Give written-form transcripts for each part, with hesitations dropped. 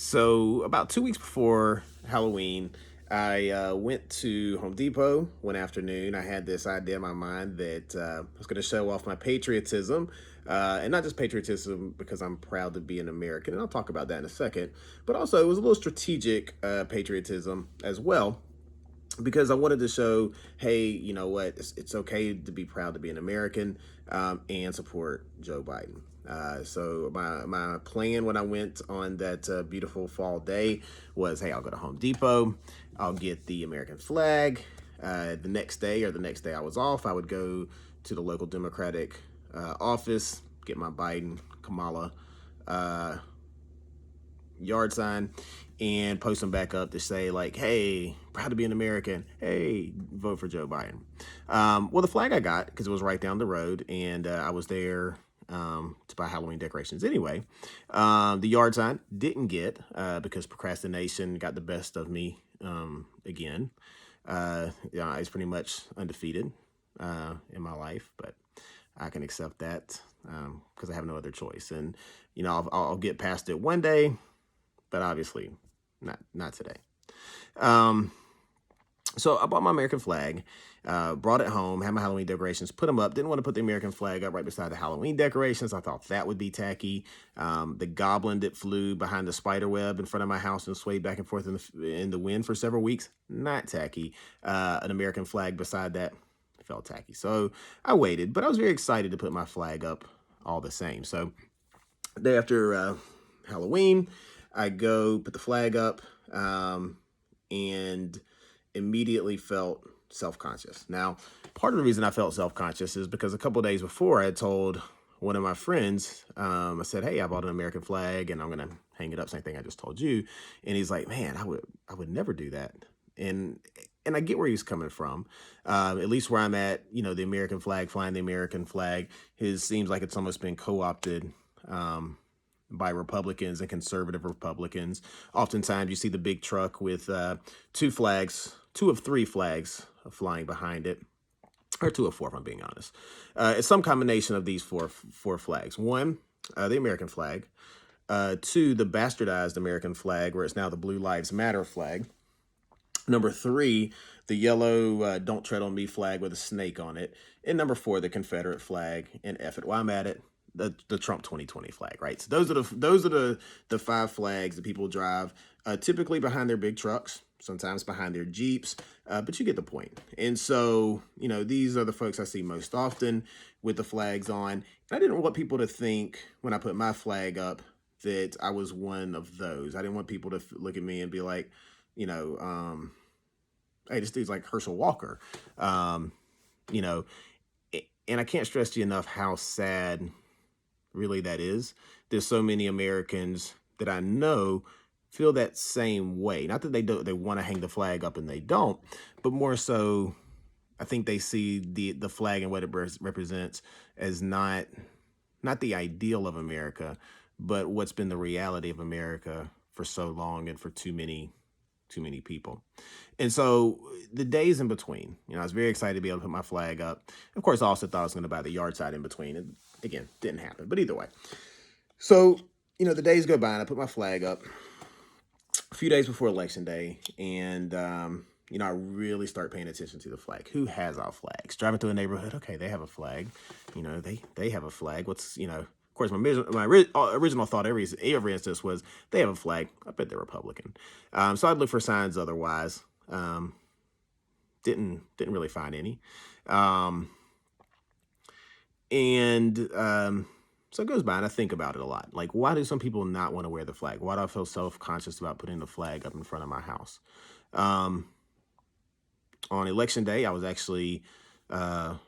So about 2 weeks before Halloween, I went to Home Depot one afternoon. I had this idea in my mind that I was going to show off my patriotism, and not just patriotism because I'm proud to be an American, and I'll talk about that in a second, but also it was a little strategic patriotism as well because I wanted to show, hey, you know what, it's okay to be proud to be an American and support Joe Biden. So my plan when I went on that beautiful fall day was, hey, I'll go to Home Depot, I'll get the American flag. The next day or the next day I was off, I would go to the local Democratic office, get my Biden, Kamala yard sign and post them back up to say like, hey, proud to be an American, hey, vote for Joe Biden. Well, the flag I got because it was right down the road, and I was there to buy Halloween decorations anyway. The yard sign didn't get because procrastination got the best of me again. Yeah, I was pretty much undefeated in my life, but I can accept that because I have no other choice. And you know, I'll get past it one day, but obviously not today. So I bought my American flag, brought it home, had my Halloween decorations, put them up. Didn't want to put the American flag up right beside the Halloween decorations. I thought that would be tacky. The goblin that flew behind the spider web in front of my house and swayed back and forth in the wind for several weeks, not tacky. An American flag beside that felt tacky. So I waited, but I was very excited to put my flag up all the same. So the day after Halloween, I go put the flag up and immediately felt self-conscious. Now, part of the reason I felt self-conscious is because a couple of days before I had told one of my friends, I said, hey, I bought an American flag and I'm going to hang it up. Same thing I just told you. And he's like, man, I would never do that. And I get where he's coming from. At least where I'm at, you know, the American flag, flying the American flag, seems like it's almost been co-opted by Republicans and conservative Republicans. Oftentimes you see the big truck with two of three flags flying behind it, or two of four, if I'm being honest. It's some combination of these four flags. One, the American flag. Two, the bastardized American flag, where it's now the Blue Lives Matter flag. Number three, the yellow Don't Tread on Me flag with a snake on it. And number four, the Confederate flag. And F it, while I'm at it, the Trump 2020 flag, right? So those are the five flags that people drive, typically behind their big trucks, sometimes behind their Jeeps, but you get the point. And so, you know, these are the folks I see most often with the flags on. And I didn't want people to think when I put my flag up that I was one of those. I didn't want people to look at me and be like, you know, hey, this dude's like Herschel Walker, you know, and I can't stress to you enough how sad really that is. There's so many Americans that I know feel that same way. Not that they want to hang the flag up and they don't, but more so I think they see the flag and what it represents as not the ideal of America, but what's been the reality of America for so long and for too many people. And so the days in between, you know, I was very excited to be able to put my flag up. Of course, I also thought I was going to buy the yard side in between. And again, didn't happen, but either way. So, you know, the days go by and I put my flag up a few days before Election Day. And, you know, I really start paying attention to the flag. Who has our flags? Driving through a neighborhood. Okay, they have a flag. You know, they have a flag. What's, you know, of course, my original thought every instance was they have a flag. I bet they're Republican. So I'd look for signs otherwise. Didn't really find any. So it goes by and I think about it a lot. Like, why do some people not want to wear the flag? Why do I feel self-conscious about putting the flag up in front of my house? On Election Day, I was actually a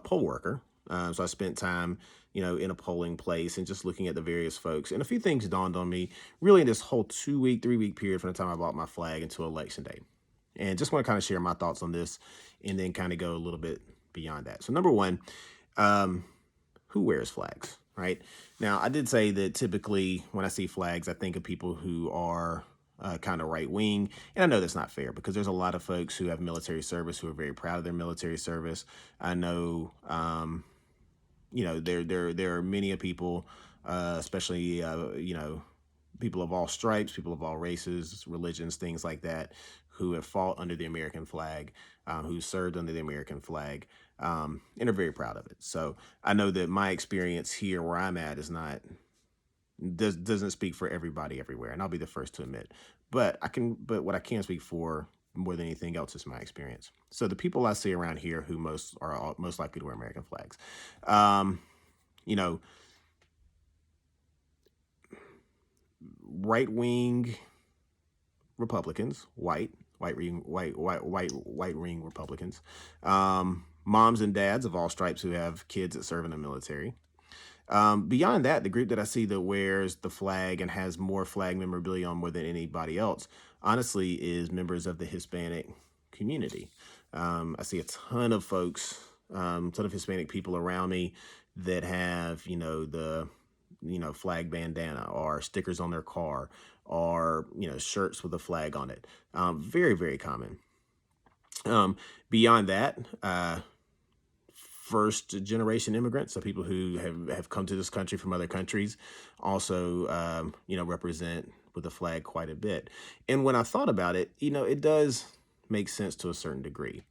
poll worker. So I spent time, you know, in a polling place and just looking at the various folks. And a few things dawned on me really in this whole 3 week period from the time I bought my flag until Election Day. And just want to kind of share my thoughts on this and then kind of go a little bit beyond that. So number one, who wears flags, right? Now, I did say that typically when I see flags, I think of people who are kind of right wing. And I know that's not fair because there's a lot of folks who have military service who are very proud of their military service. I know, you know, there are many people, especially, you know, people of all stripes, people of all races, religions, things like that, who have fought under the American flag, who served under the American flag, and are very proud of it. So I know that my experience here where I'm at is not doesn't speak for everybody everywhere, and I'll be the first to admit. But what I can speak for more than anything else is my experience. So the people I see around here who most likely to wear American flags, um, you know, right wing Republicans, white ring Republicans, moms and dads of all stripes who have kids that serve in the military. Beyond that, the group that I see that wears the flag and has more flag memorabilia on more than anybody else, honestly, is members of the Hispanic community. I see a ton of folks, ton of Hispanic people around me that have, flag bandana or stickers on their car or, shirts with a flag on it. Very, very common. Beyond that, first generation immigrants, so people who have come to this country from other countries, also, represent with the flag quite a bit. And when I thought about it, it does make sense to a certain degree.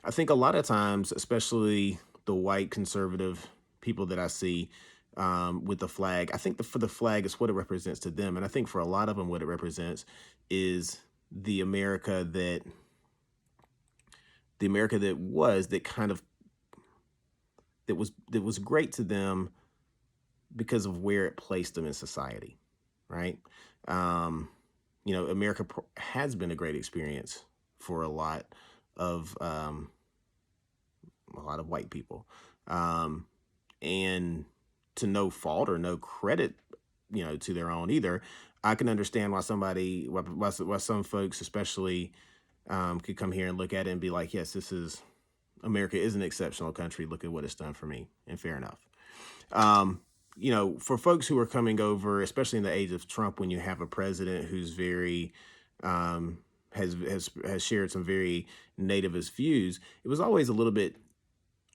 I think a lot of times, especially the white conservative people that I see with the flag, I think for the flag is what it represents to them. And I think for a lot of them, what it represents is the America that kind of that was great to them because of where it placed them in society, right? America has been a great experience for a lot of white people, and to no fault or no credit, to their own either. I can understand why some folks, especially, could come here and look at it and be like, yes, America is an exceptional country. Look at what it's done for me. And fair enough. For folks who are coming over, especially in the age of Trump, when you have a president who's very, has shared some very nativist views, it was always a little bit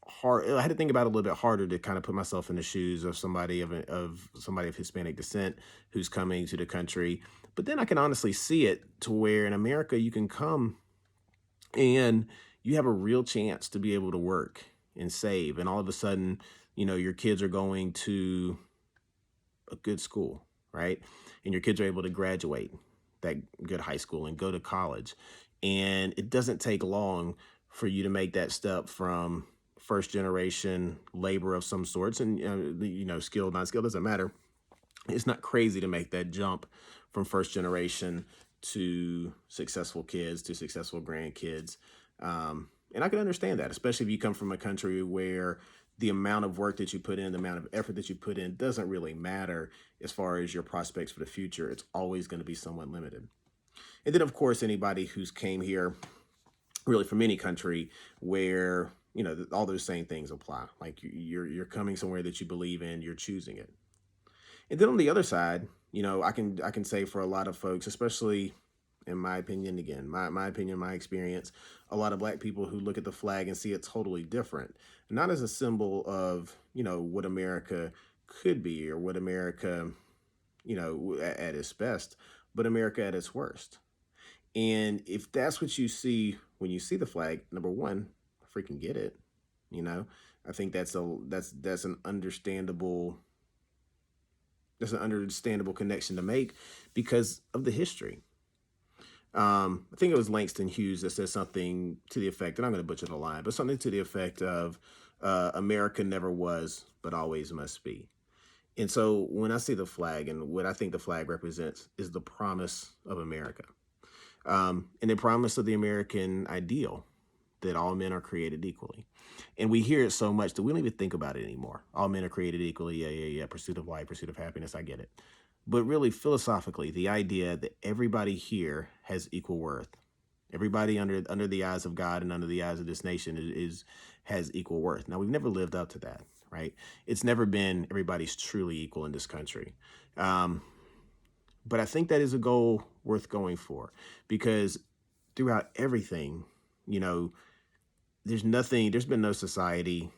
hard. I had to think about it a little bit harder to kind of put myself in the shoes of somebody of Hispanic descent who's coming to the country. But then I can honestly see it to where in America you can come and you have a real chance to be able to work and save. And all of a sudden, your kids are going to a good school, right? And your kids are able to graduate that good high school and go to college. And it doesn't take long for you to make that step from first generation labor of some sorts, and skilled, not skilled, doesn't matter. It's not crazy to make that jump from first generation to successful kids to successful grandkids. And I can understand that, especially if you come from a country where the amount of work that you put in, the amount of effort that you put in doesn't really matter as far as your prospects for the future. It's always going to be somewhat limited. And then, of course, anybody who's came here really from any country where, all those same things apply. Like you're coming somewhere that you believe in, you're choosing it. And then on the other side, I can say for a lot of folks, especially in my opinion, again, my opinion, my experience, a lot of Black people who look at the flag and see it totally different, not as a symbol of, what America could be or what America, at its best, but America at its worst. And if that's what you see when you see the flag, number one, freaking get it. I think that's an understandable connection to make because of the history. I think it was Langston Hughes that said something to the effect, and I'm going to butcher the line, but something to the effect of America never was, but always must be. And so when I see the flag, and what I think the flag represents is the promise of America, and the promise of the American ideal that all men are created equally. And we hear it so much that we don't even think about it anymore. All men are created equally. Yeah. Pursuit of life, pursuit of happiness. I get it. But really, philosophically, the idea that everybody here has equal worth, everybody under the eyes of God and under the eyes of this nation has equal worth. Now, we've never lived up to that, right? It's never been everybody's truly equal in this country. But I think that is a goal worth going for, because throughout everything, there's been no society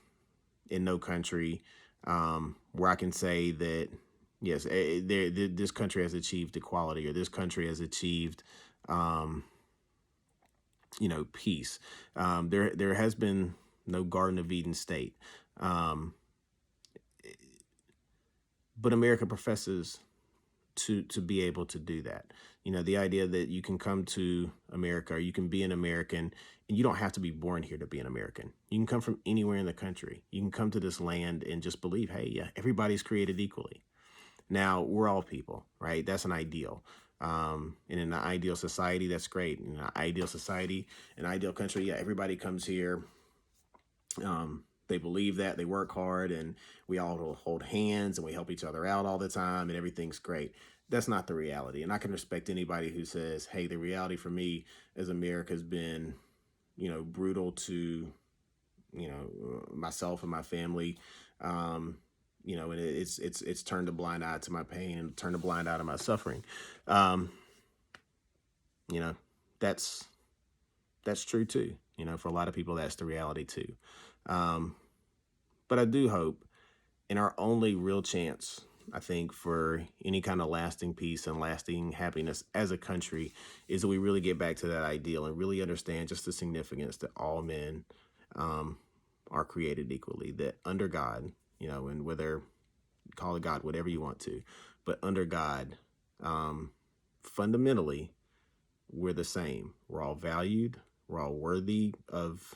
in no country where I can say that Yes, this country has achieved equality, or this country has achieved, um, peace. There has been no Garden of Eden state, um, but America professes to be able to do that. The idea that you can come to America, or you can be an American, and you don't have to be born here to be an American. You can come from anywhere in the country. You can come to this land and just believe, hey, yeah, everybody's created equally. Now, we're all people, right? That's an ideal. And in an ideal society, that's great. In an ideal society, an ideal country, yeah, everybody comes here. They believe that, they work hard, and we all hold hands and we help each other out all the time, and everything's great. That's not the reality. And I can respect anybody who says, hey, the reality for me as America has been, brutal to, myself and my family. And it's turned a blind eye to my pain and turned a blind eye to my suffering. Um, you know, that's true too. For a lot of people, that's the reality too. Um, but I do hope, and our only real chance, I think, for any kind of lasting peace and lasting happiness as a country is that we really get back to that ideal and really understand just the significance that all men um, are created equally, that under God, and whether call it God, whatever you want to, but under God, fundamentally, we're the same. We're all valued. We're all worthy of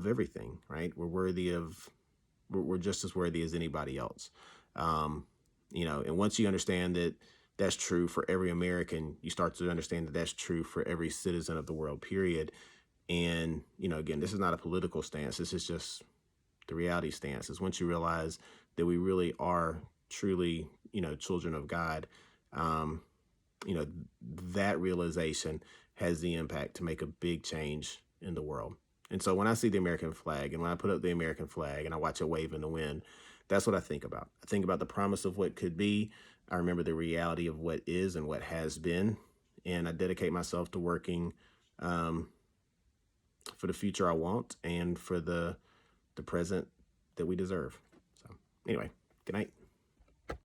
everything, right? We're just as worthy as anybody else. And once you understand that that's true for every American, you start to understand that that's true for every citizen of the world, period. And, again, this is not a political stance. This is just the reality stance. Is once you realize that we really are truly, children of God, um, you know, that realization has the impact to make a big change in the world. And so when I see the American flag, and when I put up the American flag and I watch it wave in the wind, that's what I think about. I think about the promise of what could be. I remember the reality of what is and what has been. And I dedicate myself to working um, for the future I want and for the present that we deserve. So anyway, good night.